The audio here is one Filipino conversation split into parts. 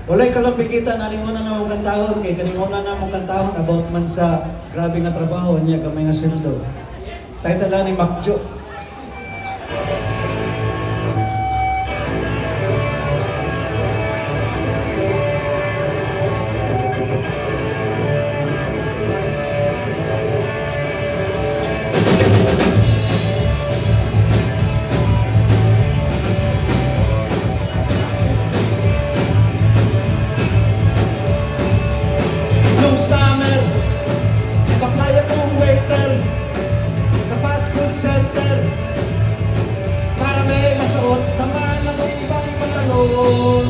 Walay kalambigitan, nalingunan na mong kantahon, kay kaningunan na mong kantahon about man sa grabe nga trabaho niya, kamay nga sweldo. Tayo tala ni Makjo. Nung summer, paklaya kong waiter sa fast food center para may masuot naman ang ibang pantalon.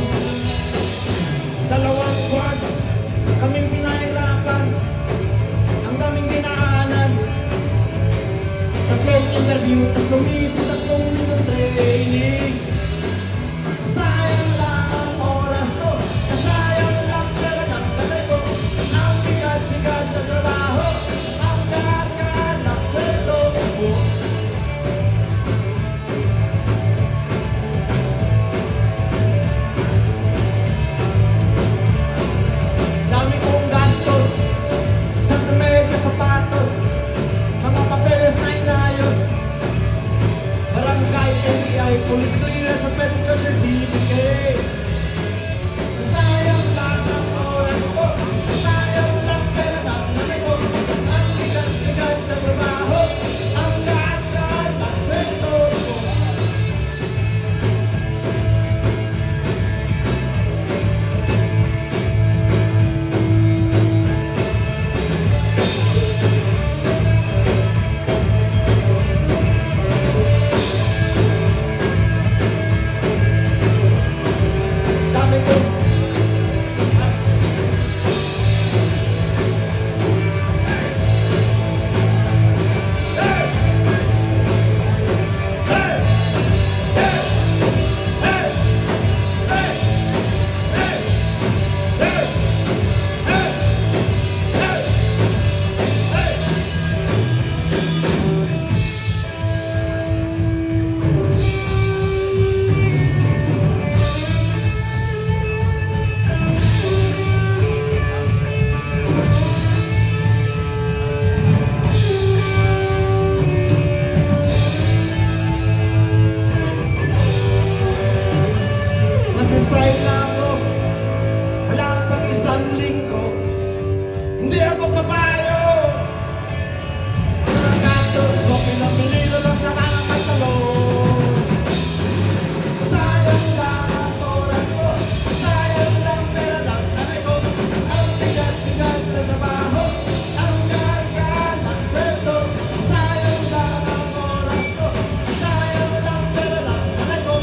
Dalawang buwan kaming pinahirapan, ang daming dinaanan, tatlong interview, tatlong meeting, tatlong training. Sayang lang ang oras ko, sayang lang pera ng tatay ko. Ang bigat-bigat na trabaho, ang gaan-gaan ng sweldo ko. Dami kong gastos, sa medyo sapatos, mga papeles na inayos. Barangay NBI, police clearance sa medical certificate. Sayang lang ang oras ko, sayang lang pera ng nanay ko. Ang bigat-bigat na trabaho, ang gaan-gaan ng sweldo ko. Dami kong nag-resign na ako, wala pang isang linggo. Hindi ako kabayo. Ang gastos ko, pinabili na lang sa kanang pantalon. Sayang lang ang oras ko, sayang lang pera ng nanay ko. Ang bigat-bigat na trabaho, ang gaan-gaan ng sweldo. Sayang lang ang oras ko, sayang lang pera ng nanay ko.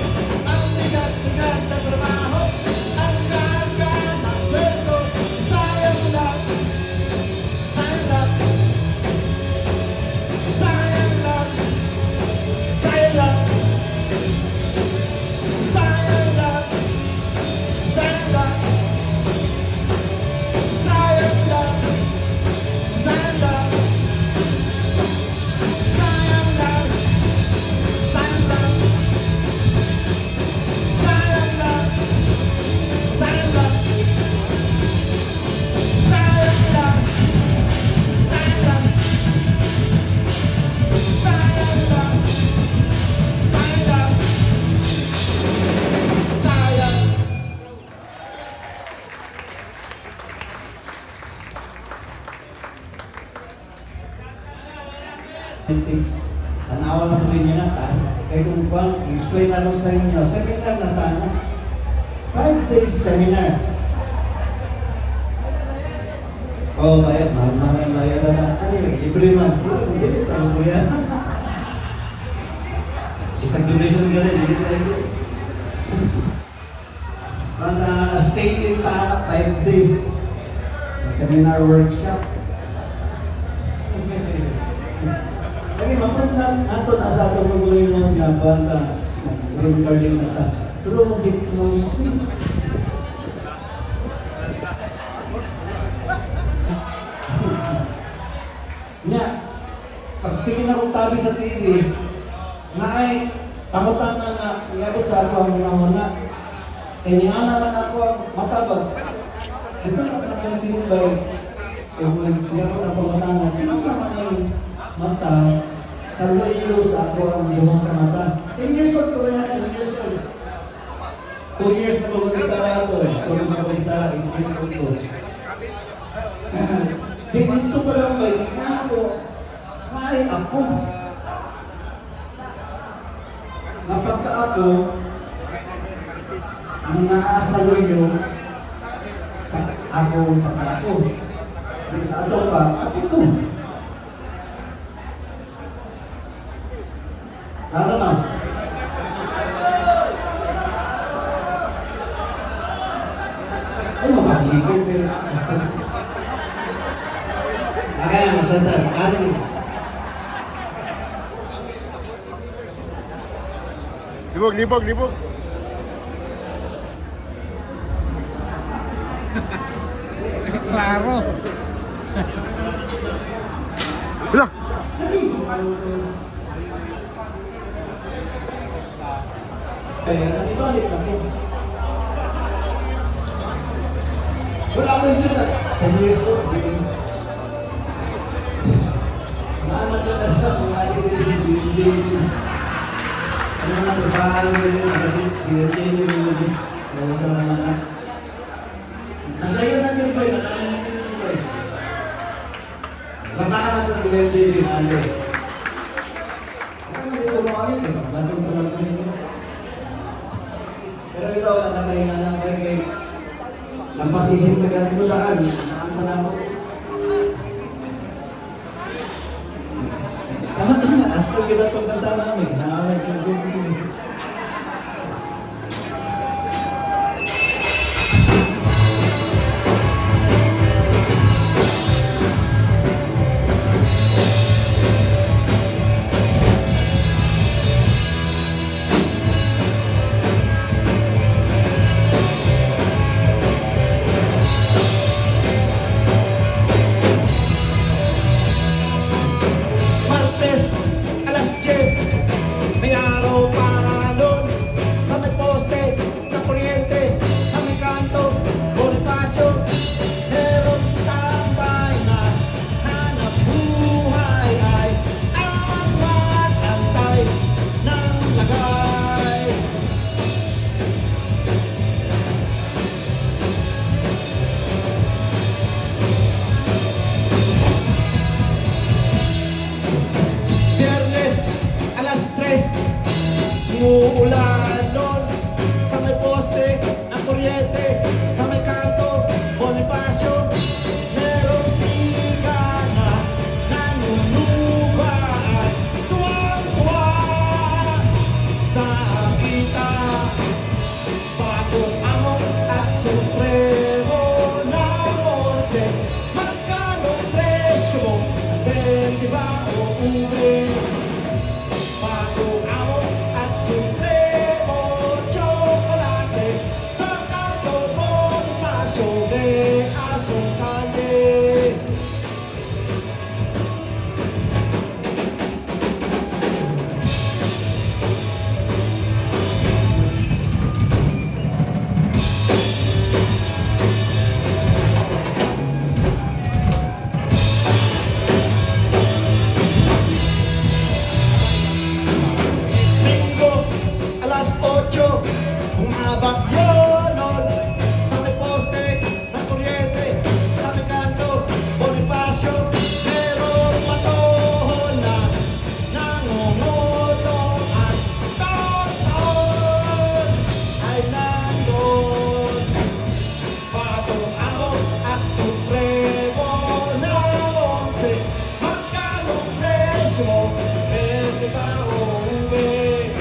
Ang bigat-bigat na trabaho, ang gaan-gaan ng sweldo. Sayang lang, sayang lang, sayang lang, sayang lang, sayang lang, sayang lang, sayang lang, sayang lang, sayang lang, sayang lang, sayang lang, sayang lang, sayang lang, sayang lang, sayang lang, sayang lang, sayang. Things. Tanawa na po rin yun na kaya kung bang explain na lang sa inyo. Seminar na tayo. 5 days seminar. Oh, bayad. Mahal ang bayad na. Anyway, libre man. Hindi, tapos na yan. Isang donation ka rin. Hindi tayo. Stay in Tahanak 5 days. Seminar workshop. Lagi mapagnan nato na sa atong pagulong nga banda green carding na ta through hypnosis. Nya, pag sige na kong tabi sa TV, na ay pamutan na nga, iabot sa ako ang mga muna. Kaya naman ako ang matabag. Ito na talagang sinumbay. Kung nagbiyaw na pamatangan, kinasa man yung mata, sa years ako ang buhang ka mata. 10 years old ko yan, 10 years old. 2 years na pagkakitara ako eh. So, pagkakitara, 8 years old ko. Dito pa lang ba, hindi ka ako, ay ako. Napagka ako, ang naasalo nyo sa ako pagka ako. Di sa ano pa, ako ito. Lalo na. Ay, mapagligod pero basta. Kaya magsantal, ano mo? Libog, libog, libog. Klaro. Wala. Kaya nalibalik ako. Wala ko yung dyan. 10 years old. Naanak ko na sa mga ibig. Ano na trabaho nyo yun? Binigay nyo yun. Kaya sa mga nagayon na din ba yun? Nagayon na din ba yun? Kapaka na ito binigay nyo yun. Kaya dito mo alin yun. Gatong ko lang yun. Pero ito, nakakain na lang kay lampas isip na ganito daan. Naan pa na ako. Tama-tama. Asko kita itong kanta namin. Naalag yung joke ko. Martes, alas 10, may araw para doon. Sa may poste, na kuryente, sa may kanto, Bonifacio. Meron tambay na hanap buhay ay ang matantay ng lagay. Biyernes, alas 3, umuulan nun. Sa may poste, ng kuryente, sa may kanto, Bonifacio. Merong siga na nanunugan. Tuwang-tuwa sa kita. Bagong amok at supremo na 11. Magkanong presyo mo? 20 ba o ube? Bagong amok at supremo, tsokolate. Sa kanto Bonifacio de Asungkale. Linggo, alas 8, bumabak yun sa may poste ng kuryente, sa may kanto, Bonifacio. Merong matohon na nangungutom at taon ay nandun. Bagong amok at supremo na 11. Magkanong presyo mo? 20 ba o ube?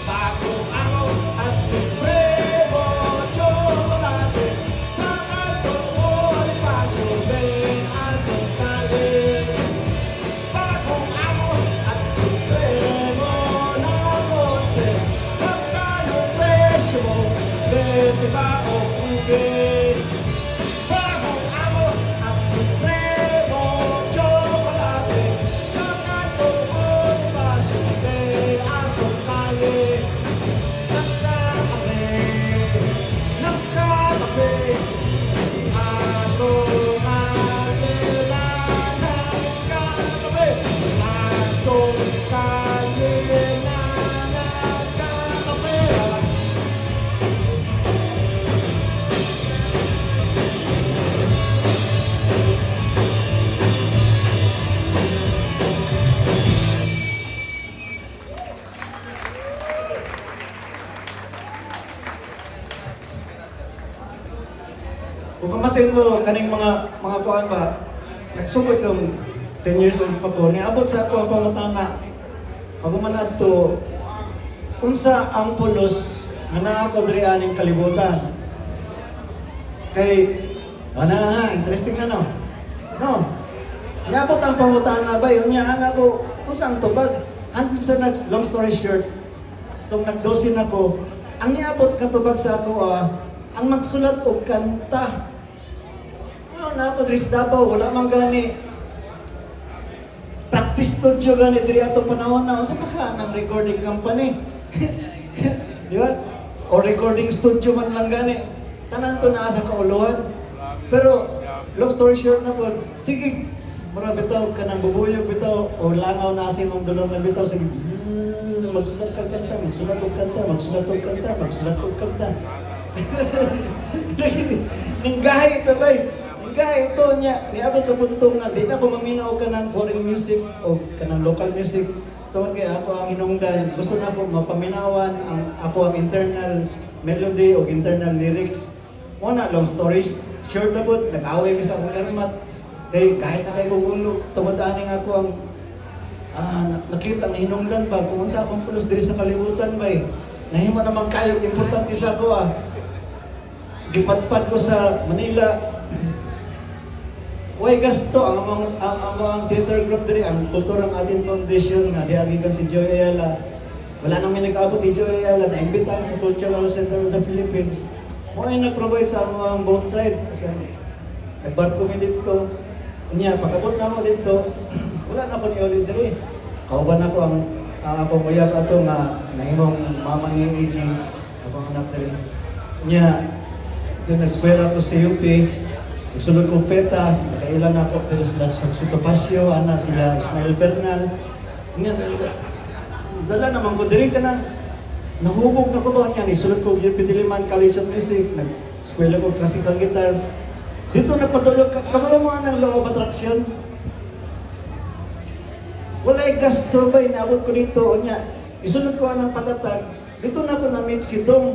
Bagong amok at supremo, tsokolate. Sa kanto Bonifacio de Asungkale. Bagong amok at supremo na 11. Magkanong presyo mo? 20 ba o ube? Bagong amok at supremo, tsokolate. Sa kanto Bonifacio de Asungkale. Kanta kami. Kung kamasin mo, kaning mga kuhan ba, nagsugod kong 10 years old pa ko, niabot sa ako ang pangutana. Pag umanad to, unsa ang pulos na naako diri aning kalibutan. Kay, interesting na no? No. Niabot ang pangutana ba, yun niya, anak ko, kung saan tubag. Hanggang sa long story short, itong nagdosin ako, ang niabot katubag sa ako, ang magsulat og kanta. Na ako diri sa Davao, wala man gani. Practice studio gani diri ato panahon na sa maka ng recording company. Di ba? O recording studio man lang gani. Tanan to naa sa kauluhan. Pero long story short na po, sige, mura bitaw ka nang bubuyog bitaw o langaw na sa imong dulungan bitaw, sige, bzzz, magsulat kag kanta, magsulat og kanta, magsulat og kanta, magsulat og kanta. Ninggahi ito ba? Ninggahi ito niya. Niabot sa punto nga, di na ko maminaw ka ng foreign music o ka ng local music. Tungkol kaya ako ang hinungdan. Gusto na ako mapaminawan ako ang internal melody o internal lyrics. Muna, long story short na po, nag-away mi sa akong hermat. Kaya kahit na kayo gugulo, tumadaanin ako ang nakita ang hinungdan pa. Kung sa akong pulos diri sa kalibutan ba nahimo naman kayo, importante sa ako gipatpat ko sa Manila. Way gasto ang among theater group diri, ang Kulturang Atin Foundation nga diagikan si Joy Ayala. Wala nang may nag-abot ni Joy Ayala na imbitahan sa Cultural Center of the Philippines. Mo ay nag-provide sa among boat ride. Kasi nagbarko mi dito. Unya pagabot na mo dito, wala na ko ni Oli diri. Kauban ako ang akong uyab ato nga nahimong mama ni AG, akong anak diri. Unya doon nag-eskwela ko sa UP, nagsulod ko PETA, nakailan ako sila sa Sitopasyo, sila Ismael Bernal. Dala naman ko, diri ka na, nahubog na ko ba niya, nisulod ko UP Diliman College of Music, nag-eskwela ko classical guitar. Dito nagpadulog, kamala mo ng law of attraction. Wala'y gasto ba, inaabot ko dito, niya, isunod ko ng patatag, dito na ako na-meet si Dong.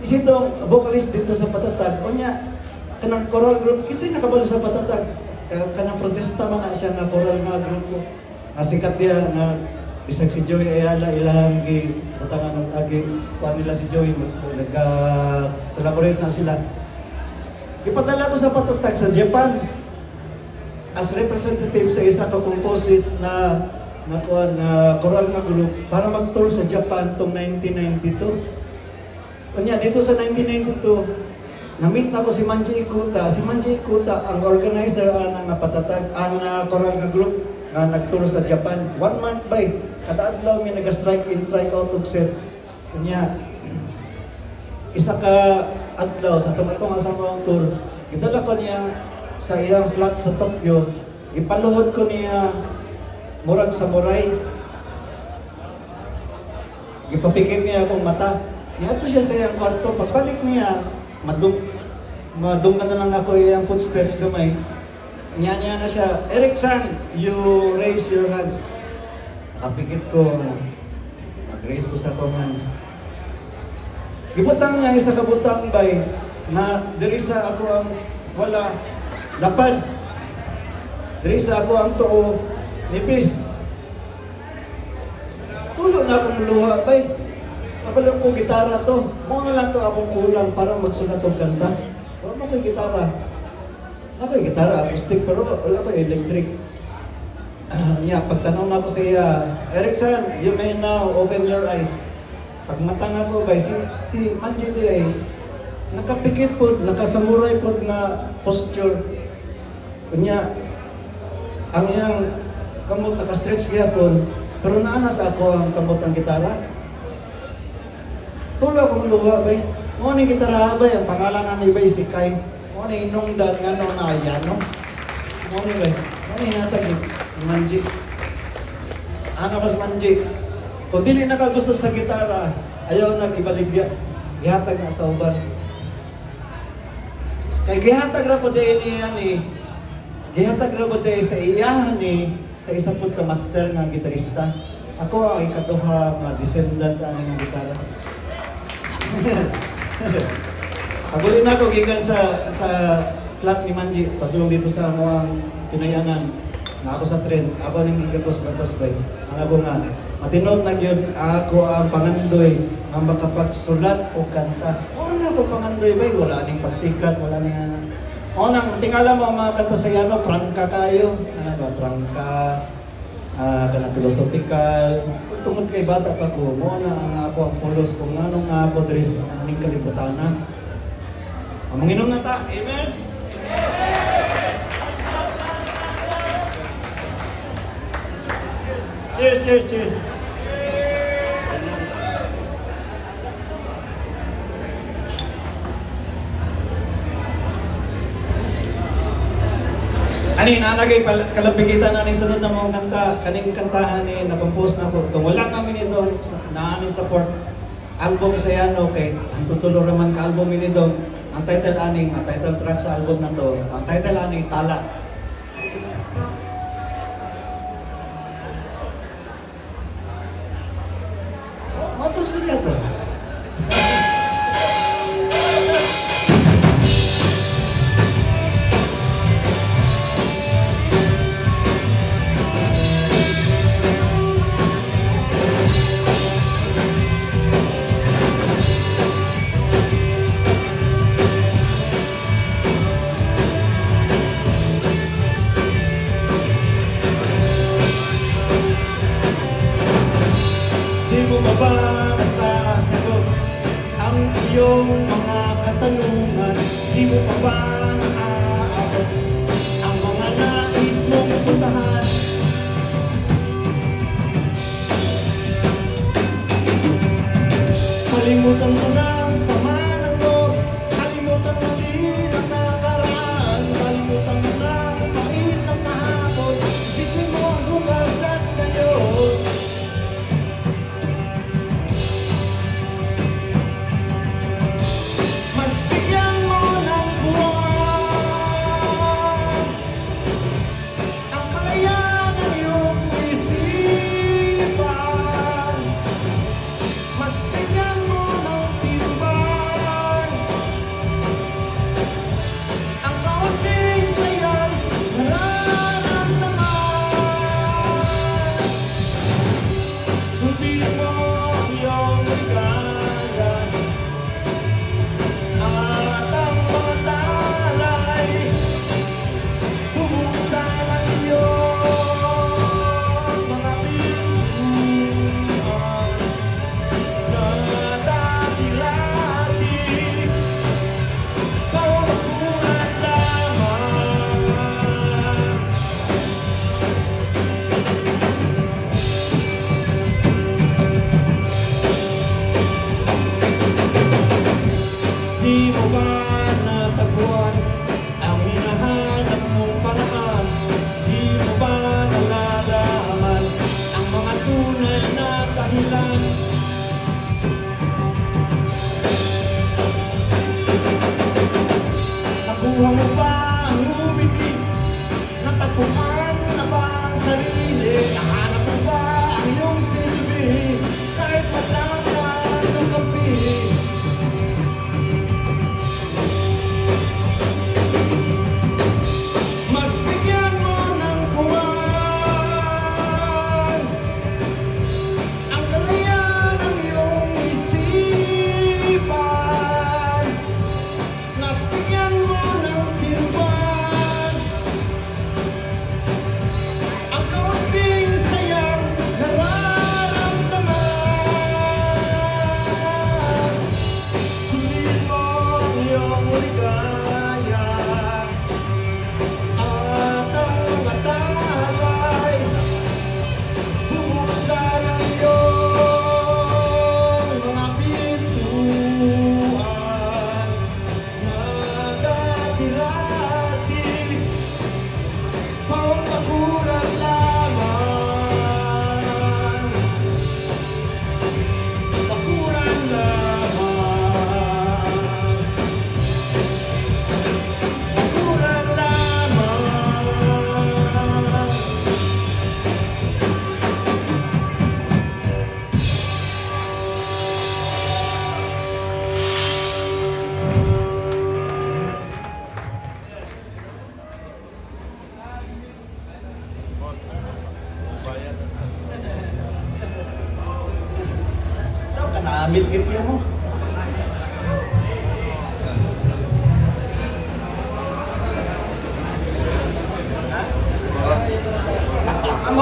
Si Dong, vocalist dito sa patatag, o niya, kanang choral group, kasi nakabalo sa patatag, kanang protesta man na siya na choral nga grupo. Sikat niya nga, bisag si Joey Ayala, ilang butangan ng agi, kuha nila si Joey, nag-collaborate na sila. Ipadala ko sa patatag sa Japan, as representative sa isa ka composite na choral nga group, para mag-tour sa Japan tong 1992. Kanya, dito sa 1992, na-meet na ko si Manji Ikuta. Si Manji Ikuta, ang organizer ng napatatag, ang choral nga group na nag-tour sa Japan. 1 month ba kada adlaw may nag-strike in, strike out of set. Kanya, isa ka adlaw sa tumatong asama ang tour, idala ko niya sa iyang flat sa Tokyo, ipaluhod ko niya murag samurai. Ipapikit niya akong mata. Ihato siya sa iyang kwarto. Pagbalik niya, madunggan na lang ako iyang footsteps gamay. Niya na siya, Eric-san, you raise your hands. Nakapikit ko, nag-raise ko sa akong hands. Ibutang niya isa kabutang bay na diri sa ako ang wala lapad. Diri sa ako ang tuo nipis. Tulo na akong luha bay. Kapalang ko gitara to. Mga lang to akong kulang para magsulat og kanta. Wala ko gitara. Ako gitara acoustic pero wala ko electric. Pagtanaw na ako sa iya, Eric-san, you may now open your eyes. Pag matanga ko ba, si Manji ay nakapikit po, nakasamuray po na posture. Kanya, ang iyang kamot nakastretch kaya po, pero naanas ako ang kamot ng gitara. Tulo akong luha ba, mo ni gitara ba, ang pangalan ng iba si Kai. Mo ni inungdan nga no na ayano. Mo ni ba, mo ni natag ni Manji. Ano mas Manji? Kung dili na ka gusto sa gitara, ayaw nang ibaligya. Gihatag na sa uban. Kay gihatag ra po din niya ni. Gihatag ra po din sa iyahan ni sa isa po ka master nga gitarista. Ako ay katuha nga descendant ani nga gitara. Paguli na ako gikan sa flat ni Manji, padulong dito sa mga pinayangan. Na ako sa trend, ako nang gigapos na bay. Ang ako nga, matinod na yun, ako ang pangandoy ang makapagsulat o kanta. O na ako pangandoy bay, wala ning pagsikat, wala ning o nang tingala mo ang mga kanta sa yano, prangka kayo. Ano ba, prangka, kanang philosophical. Tungod kay bata pa ko, mo na ang ako ang pulos kung anong nga po diri sa aning kalibutan na. Manginom na ta. Amen. Cheers, cheers, cheers. Ani nanagay kalabigitan na ni sunod na mga kanta, kaning kantahan ni na-compose na ko. Kung wala kami nito na support album sa Yano kay ang tutulo raman ka album ni dong. Ang title ani, ang title track sa album na to, ang title ani Tala. Matos niya to. Di mo ba ba masasagot ang iyong mga katanungan? Di mo pa ba naaabot ang mga nais mong puntahan? Kalimutan mo na ang sama ng loob, kalimutan mo din ang nakaraan, kalimutan mo na ang pait ng kahapon, isipin mo ang bukas at ngayon. Mas bigyan mo ng buwan ang kalayaan ng iyong isipan. Mas bigyan mo ng timbang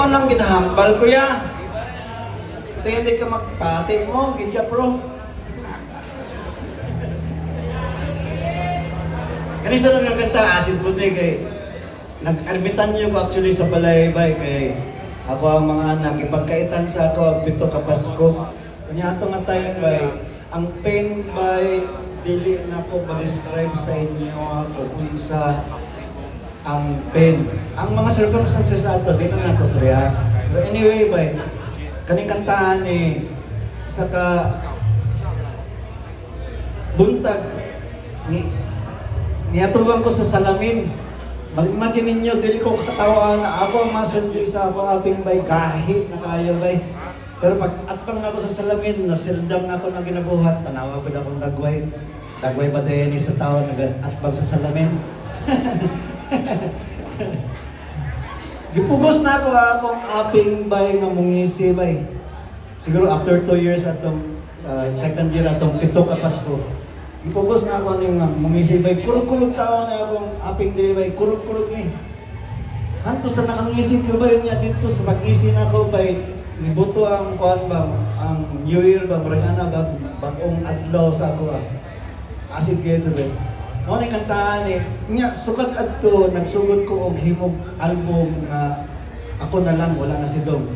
mo nang ginahambal ko ya. Hindi ka magpati mo, kidya pro. Kanisa lang ng kanta, asin puti kay nag-armitan niyo ko actually sa Balaybay kay ako ang mga anak, ipagkaitan sa ako ang pito ka Pasko. Kanya ato nga tayo bay, ang pain by dili na ko ma-describe sa inyo ako kung sa ang pain. Ang mga circumstances sa ato, dito na ito sariya. But anyway, bay, kaning kantahan ni sa ka buntag ni niatubang ko sa salamin. Mag-imagine ninyo, dili ko katawaan na ako ang masaldi sa akong aping bay, kahit na kaya bay. Pero pag atpang ako sa salamin, nasildam na ako na ginabuhat, tanawa pa akong dagway. Dagway ba din sa tao, nag-atbang sa salamin. Gipugos na ako akong aping bay nga mungisi bay. Siguro after 2 years atong second year atong pito ka Pasko. Gipugos na ako ning mungisi bay. Kurog-kurog tao na akong aping diri bay. Kurog-kurog ni. Hanto sa nakangisi ko bay niya dito sa pag-isi na ako bay. Nibuto ang kuan ba ang New Year ba marangana ba bagong adlaw sa ako ah. Asid kayo to bay. Mo ni kantahan ni nya sukat adto nagsugod ko og himog album nga ako na lang wala na si Dong.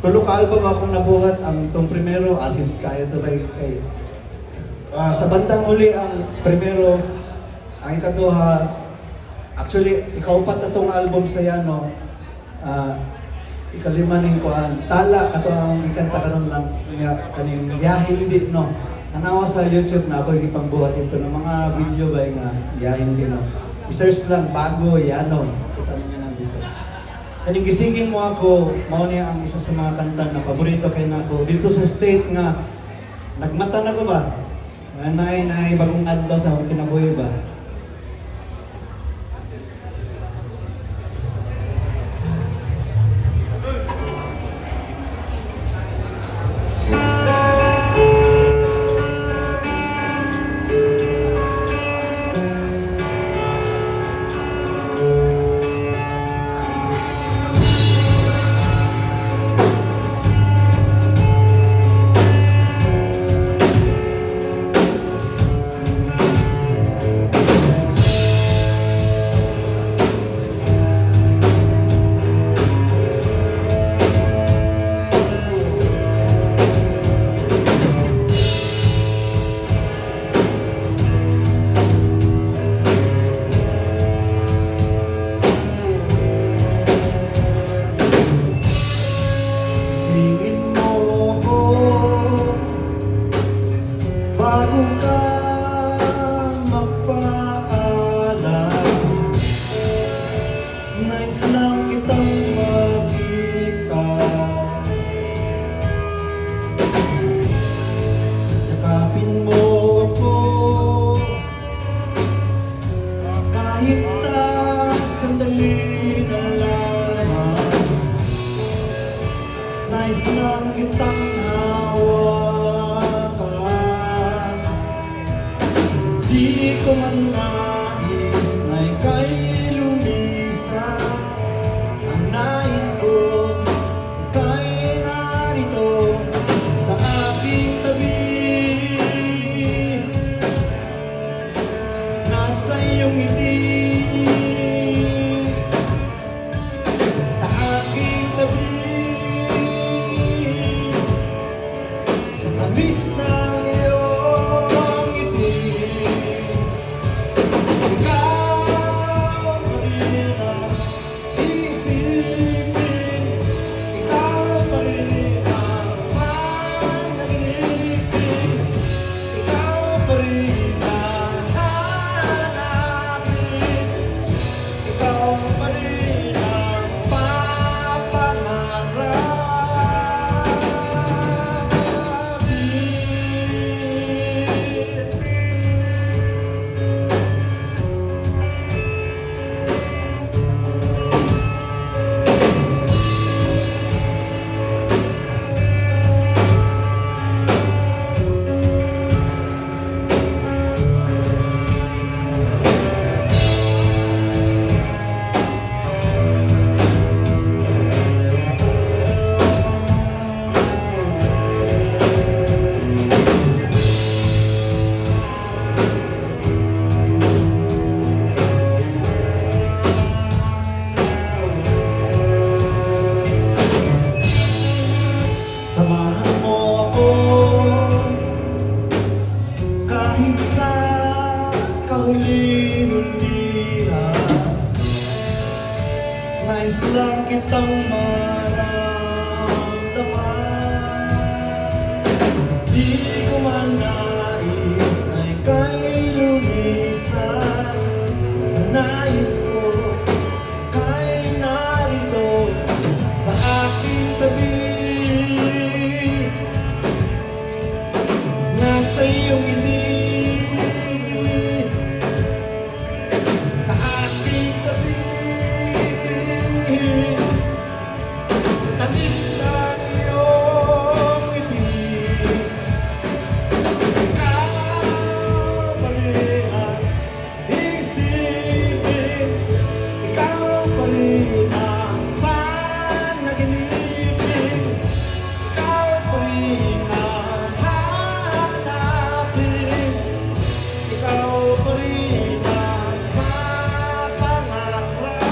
Tulo ka album akong nabuhat ang tong primero asid kayo to bay kay sa bandang uli ang primero, ang ikaduha, actually, ikaupat na tong album sa Yano, ikalima ning kuan, tala, kato ang ikanta karon lang, nga kaning yahin hindi, no? Tanawa sa YouTube na ako ipangbuhat ito ng mga video ba nga yahin hindi, no? I-search lang, bago, Yano, kita ninyo nandito. Kaning gisingin mo ako, mao niya ang isa sa mga kanta na paborito kay nako dito sa state nga, nagmata na ko ba? Nay, bagong adlaw sa akong kinabuhi ba? bago ka magpaalam, nais lang kitang makita. Yakapin mo ako kahit na sandali na lamang, nais lang kitang hawakan. Di ko man nais na ika'y lumisan. Ang nais ko, ika'y narito sa aking tabi. Nasa iyong ngiti, sa aking tabi, sa tamis ng iyong ngiti. iyong ngiti sa aking tabi, sa tamis ng iyong ngiti. Ikaw pa rin ang isipin, ikaw pa rin ang panaginipin, ikaw pa rin ang hanapin, ikaw pa rin ang mapangarapin.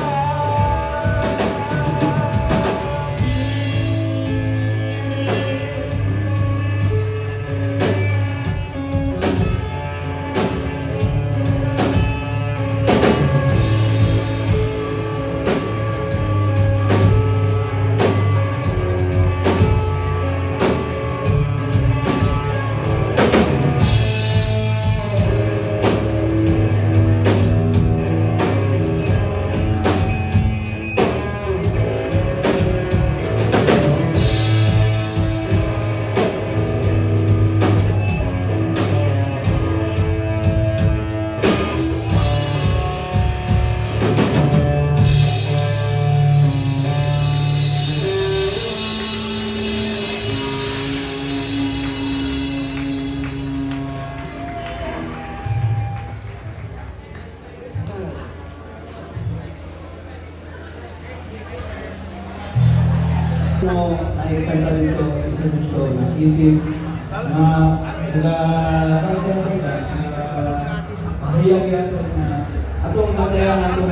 Ano ay kanta dito, isa dito na isip na nag-ahayag yan na atong matayan natin